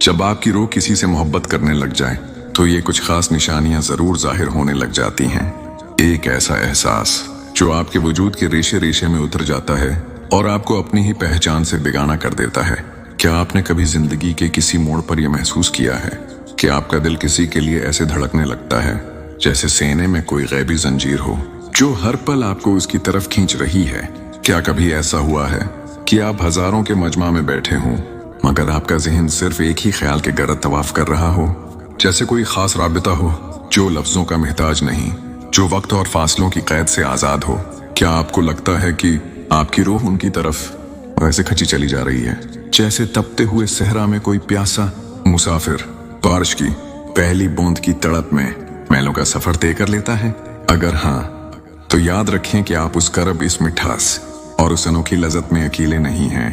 जब आपकी रूह किसी से मोहब्बत करने लग जाए तो ये कुछ खास निशानियां जरूर जाहिर होने लग जाती हैं। एक ऐसा एहसास जो आपके वजूद के रेशे रेशे में उतर जाता है और आपको अपनी ही पहचान से बेगाना कर देता है। क्या आपने कभी जिंदगी के किसी मोड़ पर यह महसूस किया है कि आपका दिल किसी के लिए ऐसे धड़कने लगता है जैसे सीने में कोई गैबी जंजीर हो जो हर पल आपको उसकी तरफ खींच रही है? क्या कभी ऐसा हुआ है कि आप हजारों के मजमा में बैठे हों मगर आपका जहन सिर्फ एक ही ख्याल के गर्द तवाफ कर रहा हो, जैसे कोई खास राबिता हो जो लफ्जों का मोहताज नहीं, जो वक्त और फासलों की कैद से आजाद हो? क्या आपको लगता है कि आपकी रूह उनकी तरफ वैसे खची चली जा रही है जैसे तपते हुए सहरा में कोई प्यासा मुसाफिर बारिश की पहली बूंद की तड़प में मैलों का सफर तय कर लेता है? अगर हाँ तो याद रखें कि आप उस करब, इस मिठास और उस अनोखी लज़्ज़त में अकेले नहीं हैं।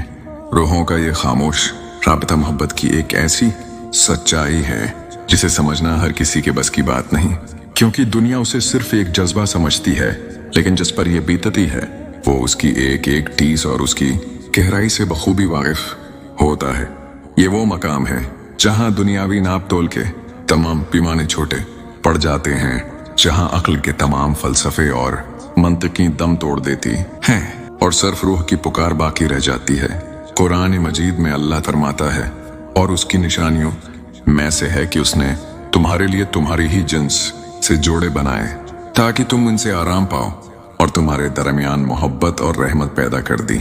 रूहों का ये खामोश राबिता मोहब्बत की एक ऐसी सच्चाई है जिसे समझना हर किसी के बस की बात नहीं, क्योंकि दुनिया उसे सिर्फ एक जज्बा समझती है, लेकिन जिस पर यह बीतती है वो उसकी एक एक टीस और उसकी गहराई से बखूबी वाकिफ होता है। ये वो मकाम है जहां दुनियावी नाप तोल के तमाम पैमाने छोटे पड़ जाते हैं, जहां अक्ल के तमाम फलसफे और मंतिकी दम तोड़ देती हैं और सिर्फ रूह की पुकार बाकी रह जाती है। कुरान मजीद में अल्लाह फरमाता है और उसकी निशानियों में से है कि उसने तुम्हारे लिए तुम्हारी ही जिन्स से जोड़े बनाए ताकि तुम उनसे आराम पाओ और तुम्हारे दरमियान मोहब्बत और रहमत पैदा कर दी।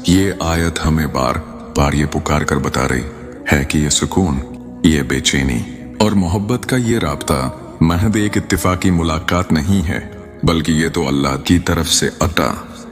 ये आयत हमें बार बार ये पुकार कर बता रही है कि ये सुकून, ये बेचैनी और मोहब्बत का ये राब्ता महज एक इत्तिफाकी मुलाकात नहीं है, बल्कि ये तो अल्लाह की तरफ से अता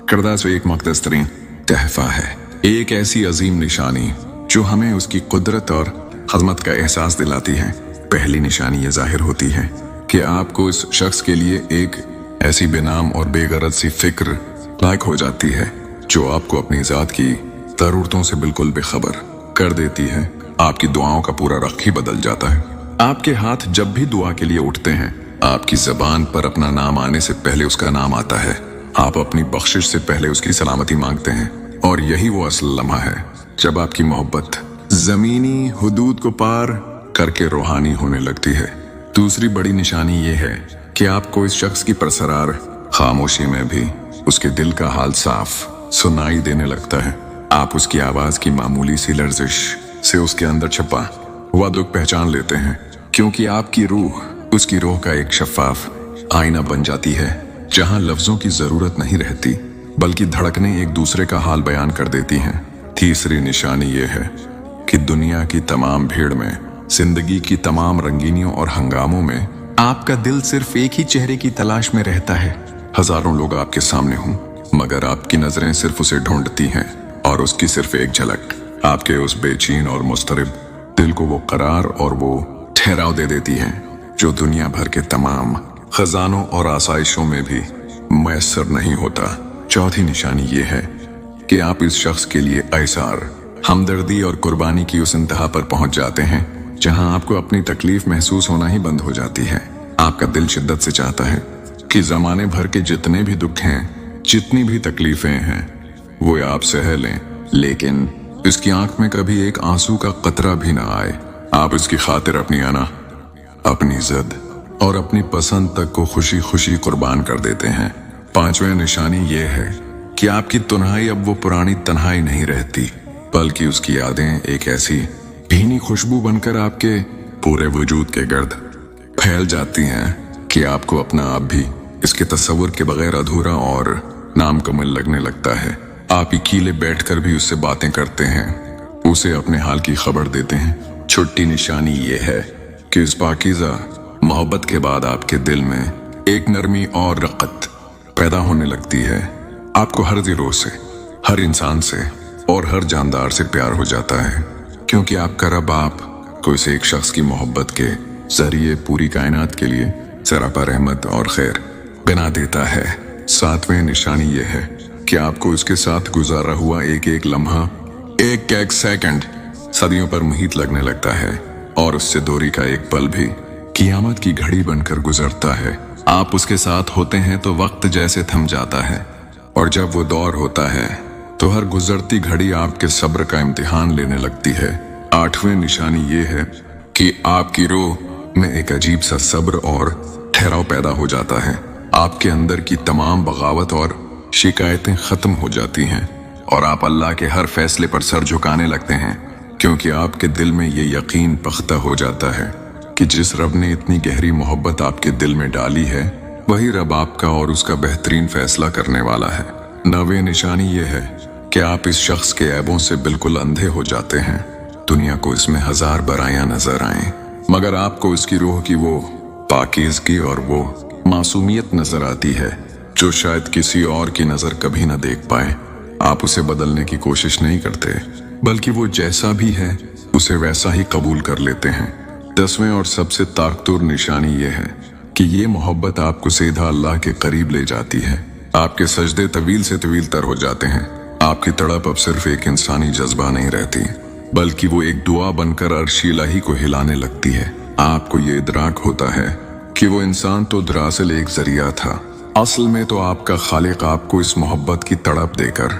करदा से एक मक़दस तरीन तहफा है, एक ऐसी अजीम निशानी जो हमें उसकी कुदरत और खदमत का एहसास दिलाती है। पहली निशानी ये जाहिर होती है कि आपको इस शख्स के लिए एक ऐसी बेनाम और बेगरज सी फिक्र लायक हो जाती है जो आपको अपनी ज़ात की ज़रूरतों से बिल्कुल बेखबर कर देती है। आपकी दुआओं का पूरा रख ही बदल जाता है। आपके हाथ जब भी दुआ के लिए उठते हैं, आपकी ज़बान पर अपना नाम आने से पहले उसका नाम आता है। आप अपनी बख्शिश से पहले उसकी सलामती मांगते हैं और यही वो असल लम्हा है जब आपकी मोहब्बत जमीनी हुदूद को पार करके रूहानी होने लगती है। दूसरी बड़ी निशानी ये है कि आपको इस शख्स की परसरार खामोशी में भी उसके दिल का हाल साफ सुनाई देने लगता है। आप उसकी आवाज की मामूली सी लर्जिश से उसके अंदर छुपा हुआ दुख पहचान लेते हैं, क्योंकि आपकी रूह उसकी रूह का एक शफाफ आईना बन जाती है जहां लफ्जों की जरूरत नहीं रहती बल्कि धड़कने एक दूसरे का हाल बयान कर देती हैं। तीसरी निशानी ये है कि दुनिया की तमाम भीड़ में, जिंदगी की तमाम रंगीनियों और हंगामों में आपका दिल सिर्फ एक ही चेहरे की तलाश में रहता है। हजारों लोग आपके सामने हों मगर आपकी नजरें सिर्फ उसे ढूंढती हैं और उसकी सिर्फ एक झलक आपके उस बेचैन और मुस्तरिब दिल को वो करार और वो ठहराव दे देती है जो दुनिया भर के तमाम खजानों और आसाइशों में भी मैसर नहीं होता। चौथी निशानी ये है कि आप इस शख्स के लिए ऐसार, हमदर्दी और कुर्बानी की उस इंतहा पर पहुंच जाते हैं जहां आपको अपनी तकलीफ महसूस होना ही बंद हो जाती है। आपका दिल शिद्दत से चाहता है कि जमाने भर के जितने भी दुख हैं, जितनी भी तकलीफें हैं, वो आप सह लें, लेकिन इसकी आंख में कभी एक आंसू का कतरा भी ना आए। आप इसकी खातिर अपनी अना, अपनी जिद और अपनी पसंद तक को खुशी खुशी कुर्बान कर देते हैं। पांचवें निशानी ये है कि आपकी तन्हाई अब वो पुरानी तन्हाई नहीं रहती बल्कि उसकी यादें एक ऐसी भीनी खुशबू बनकर आपके पूरे वजूद के गर्द फैल जाती हैं कि आपको अपना आप भी इसके तस्वुर के बगैर अधूरा और नामुकम्मल लगने लगता है। आप अकेले बैठकर भी उससे बातें करते हैं, उसे अपने हाल की खबर देते हैं। छुट्टी निशानी ये है कि इस पाकीज़ा मोहब्बत के बाद आपके दिल में एक नरमी और रक़्क़त पैदा होने लगती है। आपको हर दिलों से, हर इंसान से और हर जानदार से प्यार हो जाता है, क्योंकि आपका रब आपको इस एक शख्स की मोहब्बत के जरिए पूरी कायनात के लिए सरापा रहमत और खैर बना देता है। सातवें निशानी ये है कि आपको उसके साथ गुजारा हुआ एक एक लम्हा, एक एक सेकंड सदियों पर मुहित लगने लगता है और उससे दूरी का एक पल भी क़यामत की घड़ी बनकर गुजरता है। आप उसके साथ होते हैं तो वक्त जैसे थम जाता है और जब वो दौर होता है तो हर गुजरती घड़ी आपके सब्र का इम्तिहान लेने लगती है। आठवें निशानी ये है कि आपकी रूह में एक अजीब सा सब्र और ठहराव पैदा हो जाता है। आपके अंदर की तमाम बगावत और शिकायतें खत्म हो जाती हैं और आप अल्लाह के हर फैसले पर सर झुकाने लगते हैं, क्योंकि आपके दिल में ये यकीन पख्ता हो जाता है कि जिस रब ने इतनी गहरी मोहब्बत आपके दिल में डाली है, वही रब आपका और उसका बेहतरीन फैसला करने वाला है। नवीं निशानी ये है कि आप इस शख्स के ऐबों से बिल्कुल अंधे हो जाते हैं। दुनिया को इसमें हजार बुराइयां नजर आएं, मगर आपको इसकी रूह की वो पाकीज़गी और वो मासूमियत नजर आती है जो शायद किसी और की नजर कभी न देख पाए। आप उसे बदलने की कोशिश नहीं करते, बल्कि वो जैसा भी है उसे वैसा ही कबूल कर लेते हैं। 10वें और सबसे ताकतवर निशानी ये है कि ये मोहब्बत आपको सीधा अल्लाह के करीब ले जाती है। आपके सजदे तवील से तवील तर हो जाते हैं। आपकी तड़प अब सिर्फ एक इंसानी जज्बा नहीं रहती, बल्कि वो एक दुआ बनकर अर्श इलाही को हिलाने लगती है। आपको ये इदराक होता है कि वो इंसान तो दरअसल एक जरिया था, असल में तो आपका खालिक आपको इस मोहब्बत की तड़प देकर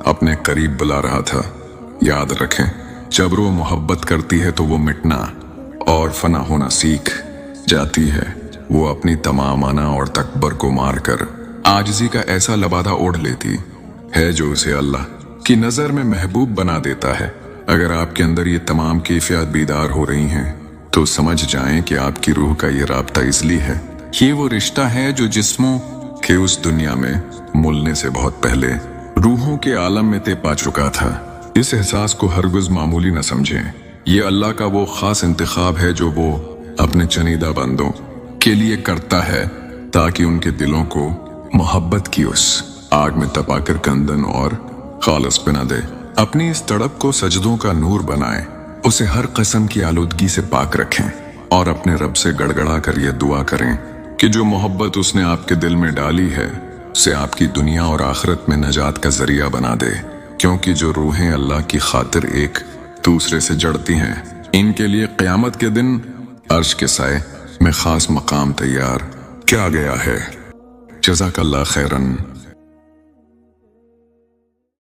अपने करीब बुला रहा था। याद रखें, जब रूह मोहब्बत करती है तो वो मिटना और फना होना सीख जाती है। वो अपनी तमामाना और तकबर को मारकर आजिज़ी का ऐसा लबादा ओढ़ लेती है जो उसे अल्लाह की नज़र में महबूब बना देता है। अगर आपके अंदर ये तमाम कैफियत बीदार हो रही हैं तो समझ जाएं कि आपकी रूह का ये राब्ता इसलिए है। ये वो रिश्ता है जो जिस्मों के उस दुनिया में मुलने से बहुत पहले रूहों के आलम में ते पा चुका था। इस एहसास को हरगिज़ मामूली न समझें। ये अल्लाह का वो खास इंतखाब है जो वो अपने चनीदा बंदों के लिए करता है, ताकि उनके दिलों को मोहब्बत की उस आग में तपाकर कंदन और खालस बना दे। अपनी इस तड़प को सजदों का नूर बनाएं, उसे हर किस्म की आलूदगी से पाक रखें और अपने रब से गड़गड़ा कर यह दुआ करें कि जो मोहब्बत उसने आपके दिल में डाली है उसे आपकी दुनिया और आखिरत में नजात का जरिया बना दे। क्योंकि जो रूहें अल्लाह की खातिर एक दूसरे से जड़ती हैं, इनके लिए क़यामत के दिन अर्श के साए में खास मकाम तैयार किया गया है। जज़ाकल्लाह खैरन।